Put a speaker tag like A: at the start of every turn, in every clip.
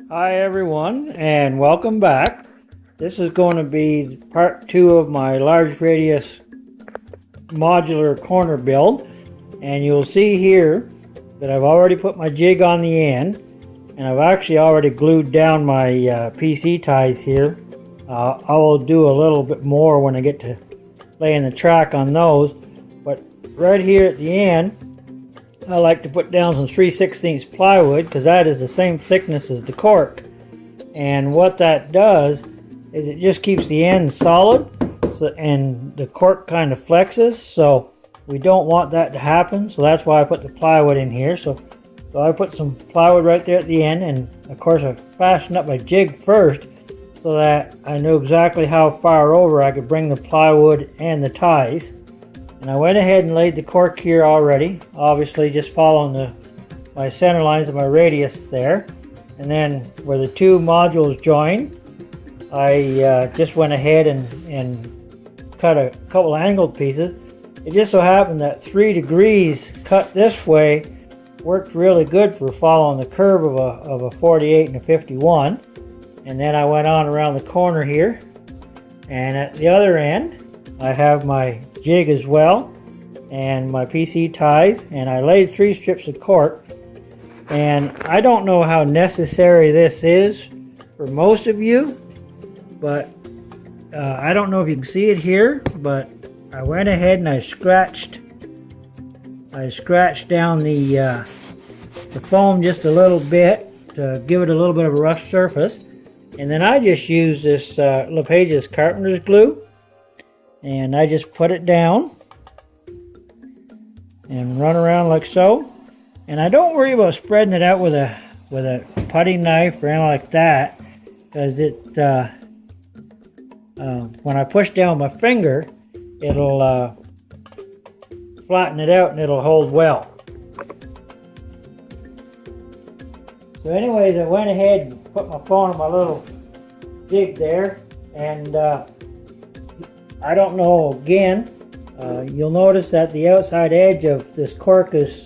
A: Hi everyone, and welcome back. This is going to be part 2 of my large radius modular corner build, and you'll see here that I've already put my jig on the end, and I've actually already glued down my PC ties here. I will do a little bit more when I get to laying the track on those, but right here at the end I like to put down some 3/16 plywood because that is the same thickness as the cork, and what that does is it just keeps the end solid, and the cork kind of flexes, so we don't want that to happen. So that's why I put the plywood in here. So I put some plywood right there at the end, and of course I fastened up my jig first so that I knew exactly how far over I could bring the plywood and the ties. And I went ahead and laid the cork here already, obviously just following my center lines of my radius there. And then where the two modules join, I just went ahead and cut a couple angled pieces. It just so happened that 3 degrees cut this way worked really good for following the curve of a 48 and a 51. And then I went on around the corner here, and at the other end I have my jig as well and my PC ties, and I laid 3 strips of cork. And I don't know how necessary this is for most of you, but I don't know if you can see it here, but I went ahead and I scratched down the foam just a little bit to give it a little bit of a rough surface, and then I just used this LePage's carpenter's glue, and I just put it down and run around like so. And I don't worry about spreading it out with a putty knife or anything like that, because when I push down my finger, it'll flatten it out and it'll hold well. So anyways, I went ahead and put my phone on my little jig there, and I don't know, again, you'll notice that the outside edge of this cork is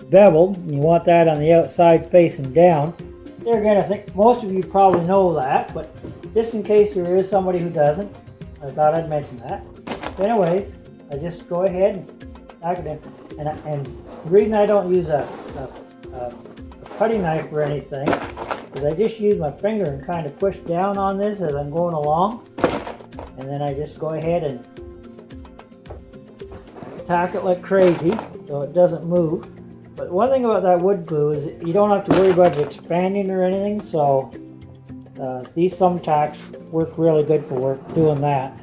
A: beveled, and you want that on the outside facing down. There again, I think most of you probably know that, but just in case there is somebody who doesn't, I thought I'd mention that. But anyways, I just go ahead and knock it in. And the reason I don't use a putty knife or anything is I just use my finger and kind of push down on this as I'm going along, and then I just go ahead and tack it like crazy so it doesn't move. But one thing about that wood glue is you don't have to worry about it expanding or anything, so these thumbtacks work really good for doing that.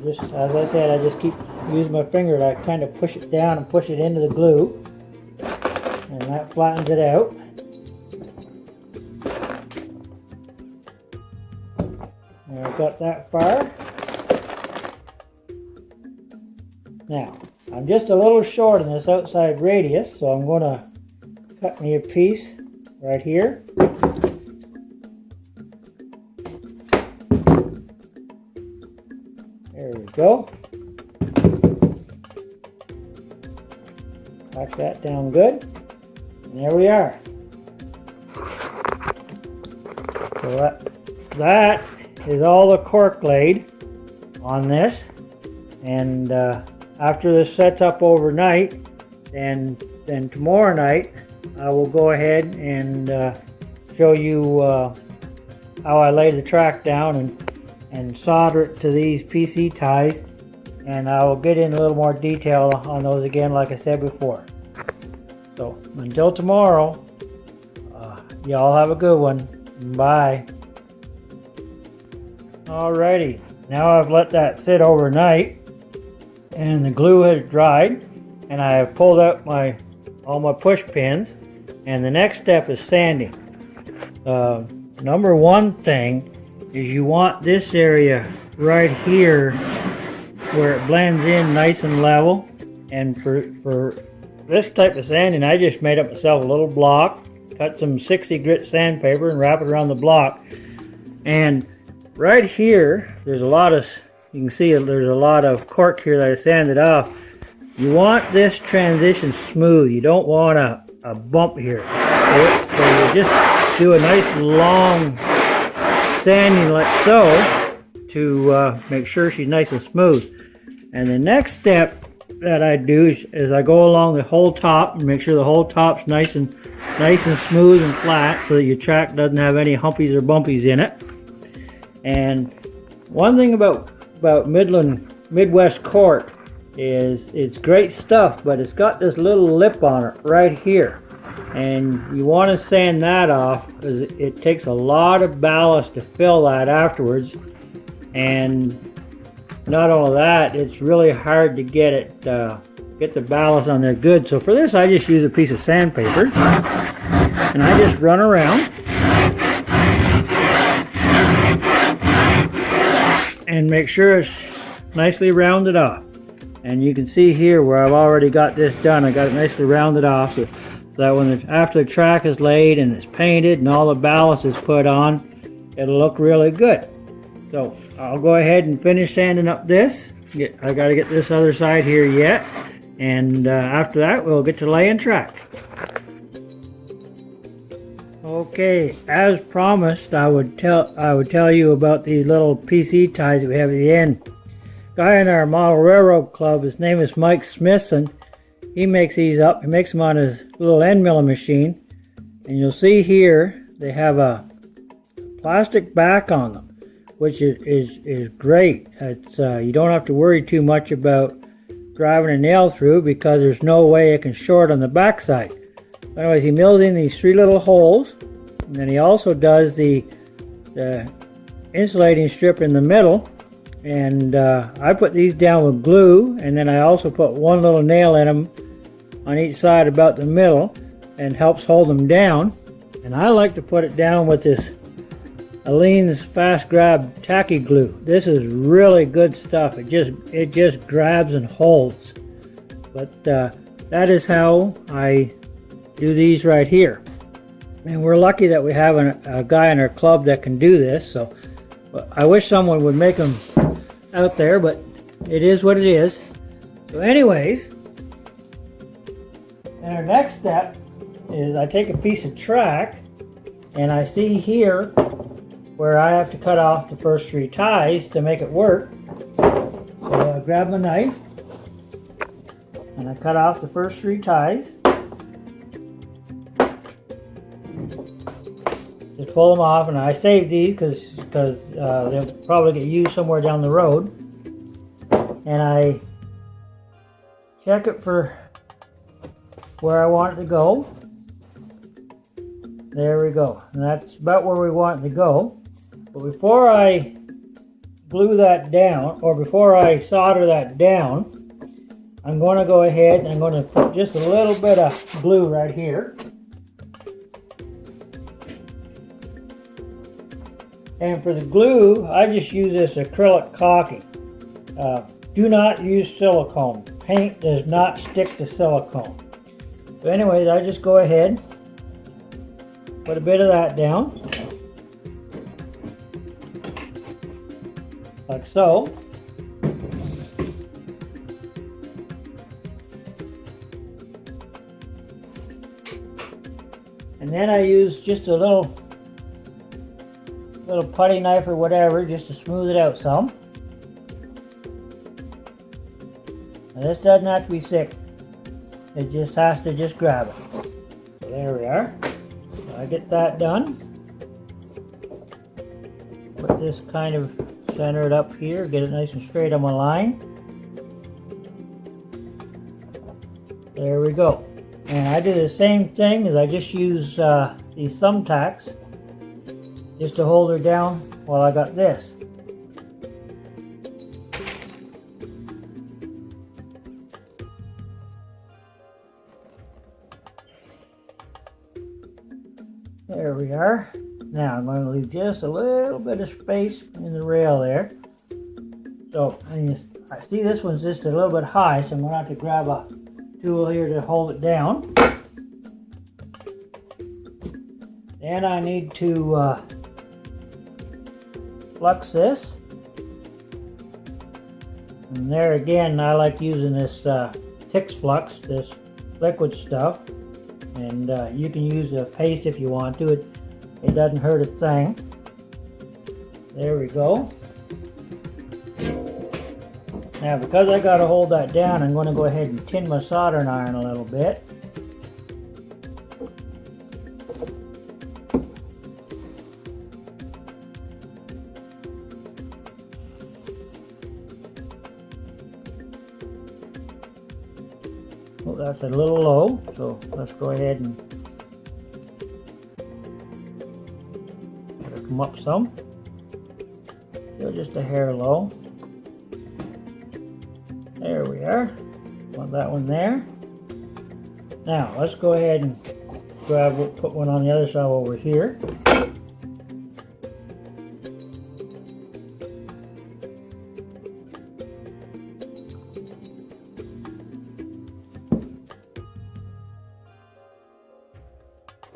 A: Just as I said, I just keep using my finger to kind of push it down and push it into the glue, and that flattens it out. And I've got that far. Now, I'm just a little short on this outside radius, so I'm going to cut me a piece right here. There we go. Pack that down good. And there we are. So that is all the cork laid on this. And after this sets up overnight, then tomorrow night I will go ahead and show you how I lay the track down and solder it to these PC ties, and I will get in a little more detail on those again like I said before. So until tomorrow, y'all have a good one. Bye. Alrighty, now I've let that sit overnight and the glue has dried, and I have pulled out all my push pins, and the next step is sanding. Number one thing is you want this area right here where it blends in nice and level, and for this type of sanding I just made up myself a little block, cut some 60 grit sandpaper and wrap it around the block. And right here there's a lot of, you can see there's a lot of cork here that I sanded off. You want this transition smooth. You don't want a bump here. So you just do a nice long sanding like so to make sure she's nice and smooth. And the next step that I do is I go along the whole top and make sure the whole top's nice and smooth and flat so that your track doesn't have any humpies or bumpies in it. And one thing about Midwest cork is it's great stuff, but it's got this little lip on it right here, and you want to sand that off because it takes a lot of ballast to fill that afterwards. And not only that, it's really hard to get the ballast on there good. So for this, I just use a piece of sandpaper and I just run around and make sure it's nicely rounded off. And you can see here where I've already got this done. I got it nicely rounded off so that when after the track is laid and it's painted and all the ballast is put on, it'll look really good. So I'll go ahead and finish sanding up this. I got to get this other side here yet, and after that we'll get to laying track. Okay, as promised, I would tell you about these little PC ties that we have at the end. Guy in our model railroad club, his name is Mike Smithson. He makes these up. He makes them on his little end milling machine, and you'll see here they have a plastic back on them, which is great. It's you don't have to worry too much about driving a nail through because there's no way it can short on the back side. Anyways, he mills in these 3 little holes, and then he also does the insulating strip in the middle. And I put these down with glue, and then I also put 1 little nail in them on each side about the middle, and helps hold them down. And I like to put it down with this Aleene's Fast Grab tacky glue. This is really good stuff. It just grabs and holds. But that is how I do these right here. And we're lucky that we have a guy in our club that can do this. So I wish someone would make them out there, but it is what it is. So anyways, and our next step is I take a piece of track, and I see here where I have to cut off the first 3 ties to make it work. So I grab my knife and I cut off the first 3 ties. Just pull them off, and I save these because they'll probably get used somewhere down the road. And I check it for where I want it to go. There we go. And that's about where we want it to go. But before I glue that down, or before I solder that down, I'm going to go ahead and I'm going to put just a little bit of glue right here. And for the glue, I just use this acrylic caulking. Do not use silicone. Paint does not stick to silicone. So anyways, I just go ahead, put a bit of that down, like so. And then I use just a little putty knife or whatever just to smooth it out some. And this doesn't have to be thick. It just has to just grab it. So there we are. So I get that done. Put this kind of centered up here. Get it nice and straight on my line. There we go. And I do the same thing as I just use these thumbtacks just to hold her down while I got this. There we are. Now I'm going to leave just a little bit of space in the rail there. So I see this one's just a little bit high, so I'm going to have to grab a tool here to hold it down. Then I need to flux this. And there again, I like using this Tix Flux, this liquid stuff, and you can use a paste if you want to. It doesn't hurt a thing. There we go. Now, because I got to hold that down, I'm going to go ahead and tin my soldering iron a little bit. Oh, that's a little low, so let's go ahead and let it come up some. Still just a hair low. There we are. Want that one there. Now let's go ahead and put one on the other side over here.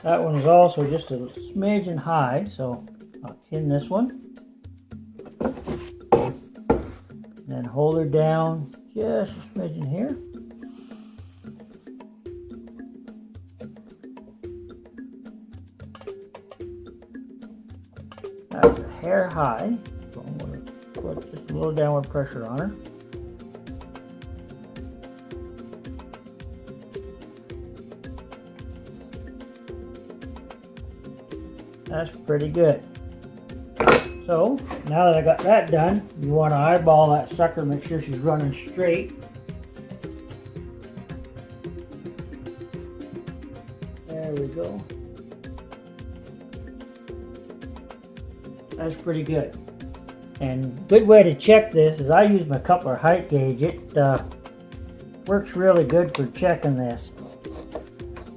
A: That one is also just a smidgen high, so I'll tin this one. Then hold her down just a smidgen here. That's a hair high, so I'm going to put just a little downward pressure on her. That's pretty good. So, now that I got that done, you want to eyeball that sucker, make sure she's running straight. There we go. That's pretty good. And good way to check this is I use my coupler height gauge. It works really good for checking this.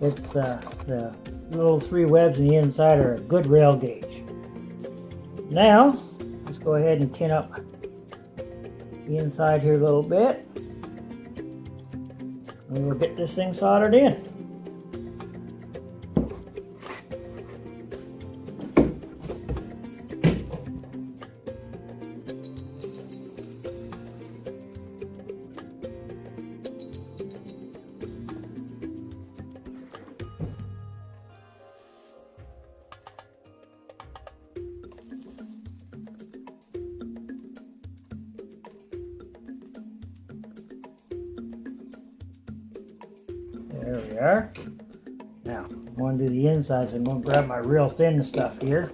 A: It's the little 3 webs on the inside are a good rail gauge. Now, let's go ahead and tin up the inside here a little bit. And we'll get this thing soldered in. There we are. Now, I'm going to do the insides. I'm going to grab my real thin stuff here.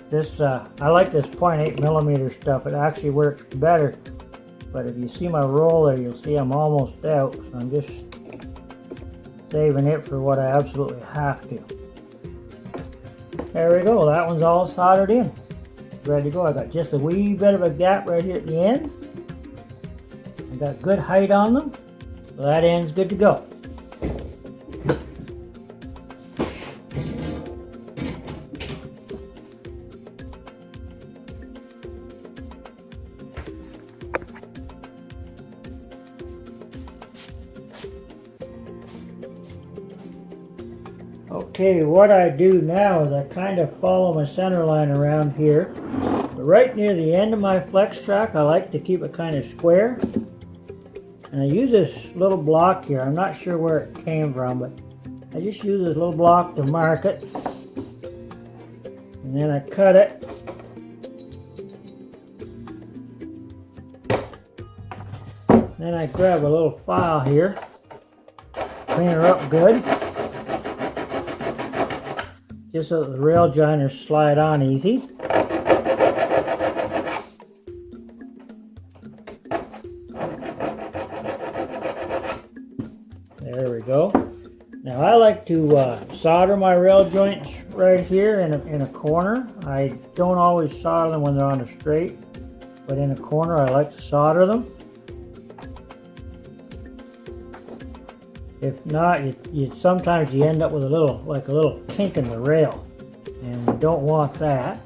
A: This, I like this 0.8 millimeter stuff. It actually works better. But if you see my roll there, you'll see I'm almost out. So I'm just saving it for what I absolutely have to. There we go. That one's all soldered in. Ready to go. I got just a wee bit of a gap right here at the end. I got good height on them, so that end's good to go. Okay, what I do now is I kind of follow my center line around here. But right near the end of my flex track, I like to keep it kind of square. And I use this little block here. I'm not sure where it came from, but I just use this little block to mark it. And then I cut it. Then I grab a little file here, clean her up good, just so that the rail joiners slide on easy. There we go. Now I like to solder my rail joints right here in a corner. I don't always solder them when they're on a straight, but in a corner I like to solder them. If not, sometimes you end up with a little kink in the rail, and we don't want that.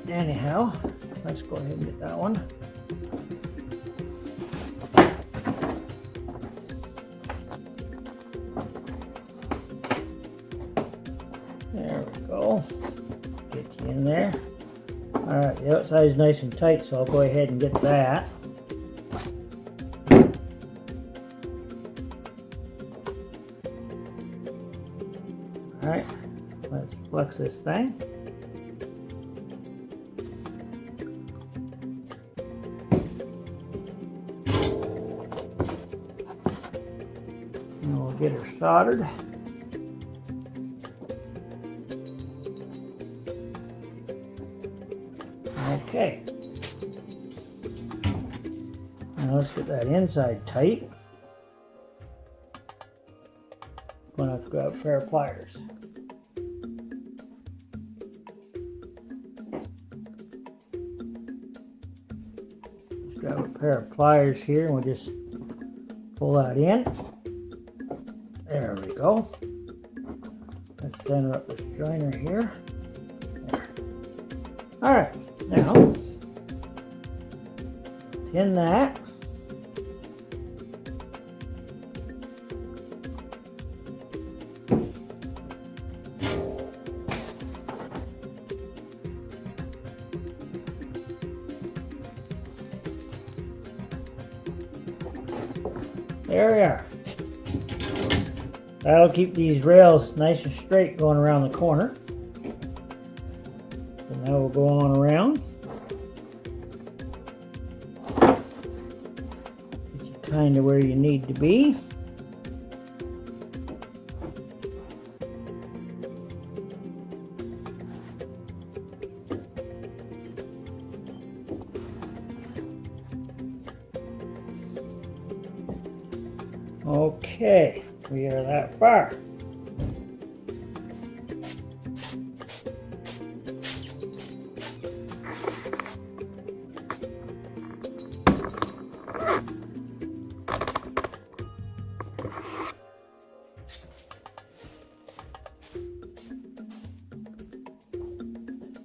A: Anyhow, let's go ahead and get that one. There we go. Get outside is nice and tight, so I'll go ahead and get that. Alright, let's flex this thing. And we'll get her soldered. Okay. Now let's get that inside tight. I'm going to have to grab a pair of pliers. Let's grab a pair of pliers here and we'll just pull that in. There we go. Let's center up this joiner here. There. Alright, now tin that. There we are. That'll keep these rails nice and straight going around the corner. So now we'll go on around. Get you kind of where you need to be. Okay, we are that far.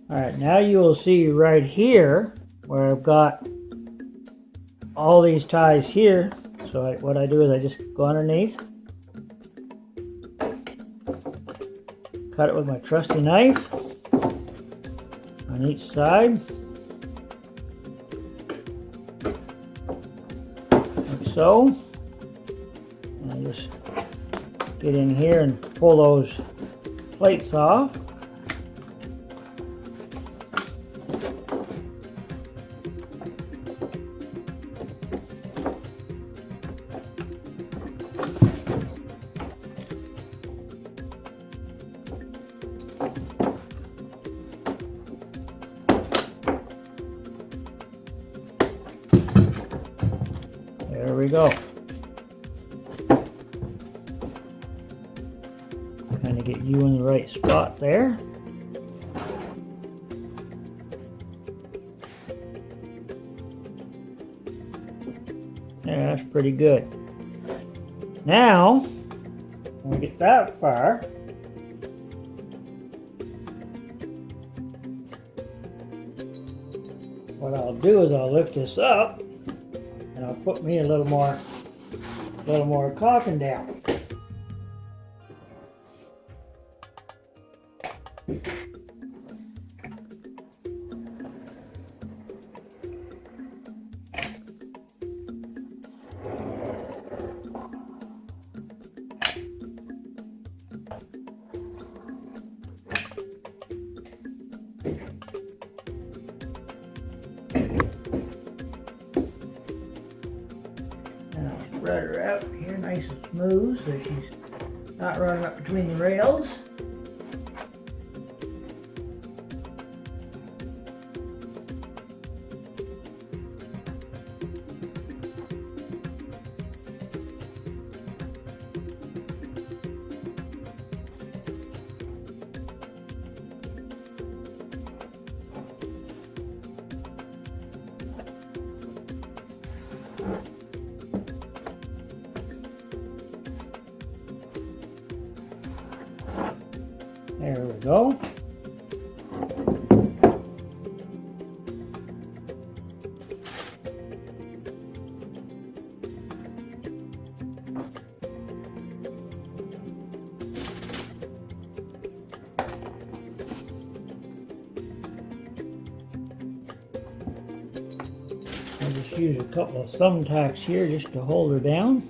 A: Alright, now you will see right here where I've got all these ties here. So what I do is I just go underneath, cut it with my trusty knife on each side, like so. And I just get in here and pull those plates off. There we go. Kind of get you in the right spot there. Yeah, that's pretty good. Now, when we get that far, what I'll do is I'll lift this up and I'll put me a little more caulking down. Spread her out here nice and smooth so she's not running up between the rails. There we go. I'll just use a couple of thumbtacks here just to hold her down.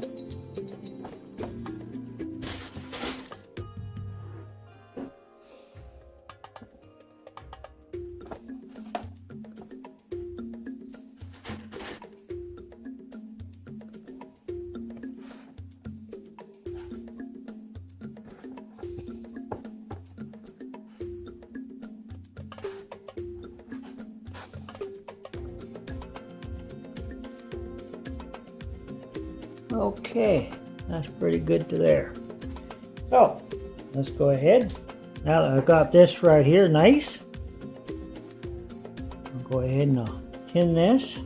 A: Okay, that's pretty good to there. So, let's go ahead. Now that I've got this right here nice, I'll go ahead and I'll tin this.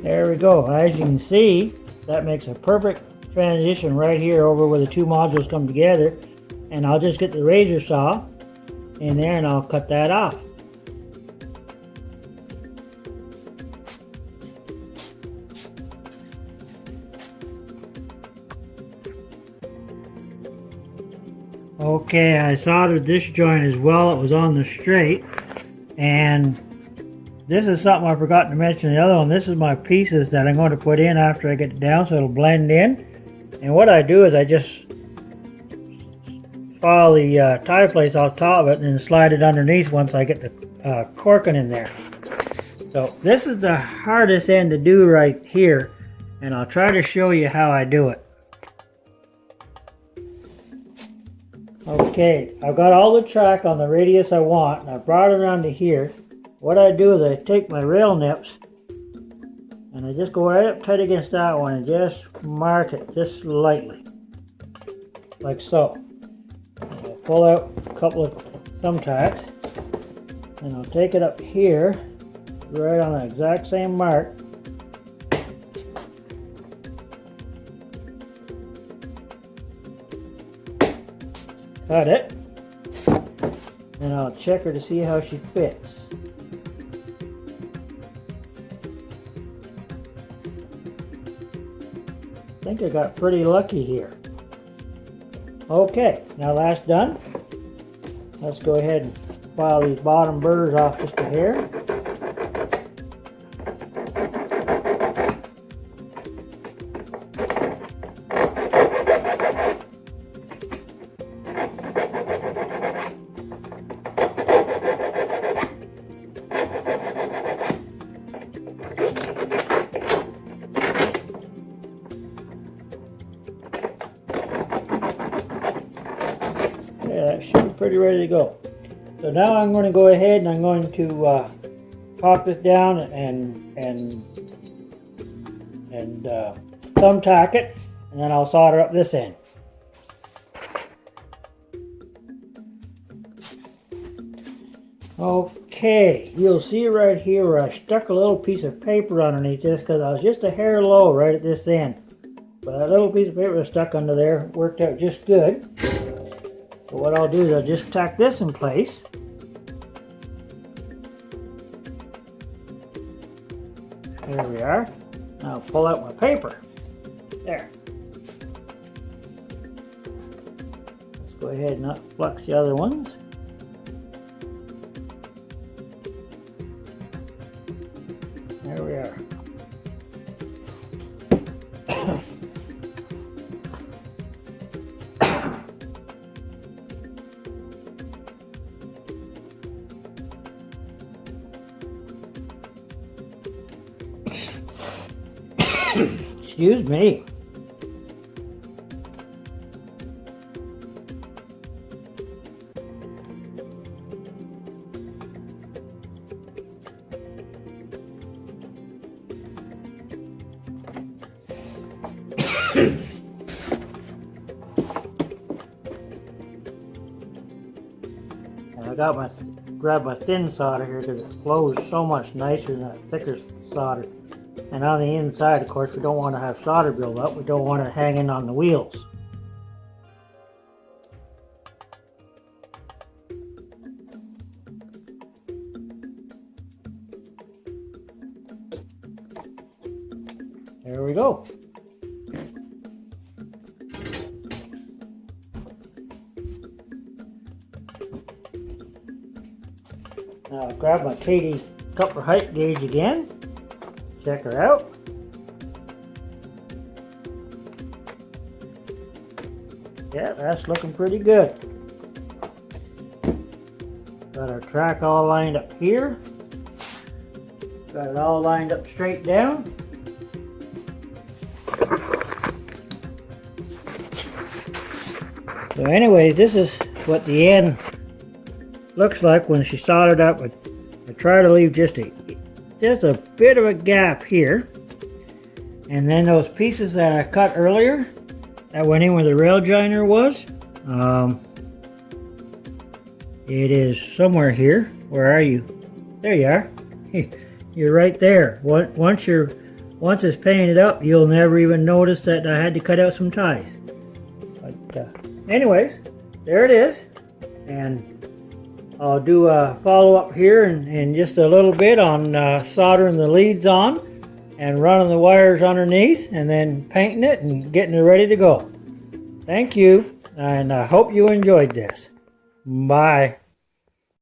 A: There we go. As you can see, that makes a perfect transition right here over where the two modules come together. And I'll just get the razor saw in there and I'll cut that off. Okay, I soldered this joint as well. It was on the straight, and this is something I forgot to mention the other one. This is my pieces that I'm going to put in after I get it down so it'll blend in. And what I do is I just file the tie place off top of it and then slide it underneath once I get the corking in there. So this is the hardest end to do right here, and I'll try to show you how I do it. Okay, I've got all the track on the radius I want, and I brought it around to here. What I do is I take my rail nips and I just go right up tight against that one and just mark it just lightly, like so. And I'll pull out a couple of thumbtacks and I'll take it up here, right on the exact same mark. Cut it, and I'll check her to see how she fits. I think I got pretty lucky here. Okay, now that's done. Let's go ahead and file these bottom burrs off just a hair. That should be pretty ready to go. So now I'm going to go ahead and I'm going to pop this down and thumbtack it, and then I'll solder up this end. Okay, you'll see right here where I stuck a little piece of paper underneath this because I was just a hair low right at this end. But that little piece of paper stuck under there worked out just good. So what I'll do is I'll just tack this in place. There we are. Now I'll pull out my paper. There. Let's go ahead and flux the other ones. There we are. Excuse me. I grab my thin solder here because it flows so much nicer than that thicker solder. And on the inside, of course, we don't want to have solder build up. We don't want it hanging on the wheels. There we go. Now I'll grab my Katie copper height gauge again. Check her out. Yeah, that's looking pretty good. Got our track all lined up here. Got it all lined up straight down. So anyways, this is what the end looks like when she soldered up. I try to leave just a bit of a gap here, and then those pieces that I cut earlier that went in where the rail joiner was, it is somewhere here. Where are you? There you are. You're right there. Once it's painted up, you'll never even notice that I had to cut out some ties. But anyways, there it is, and I'll do a follow-up here in just a little bit on soldering the leads on and running the wires underneath and then painting it and getting it ready to go. Thank you, and I hope you enjoyed this. Bye.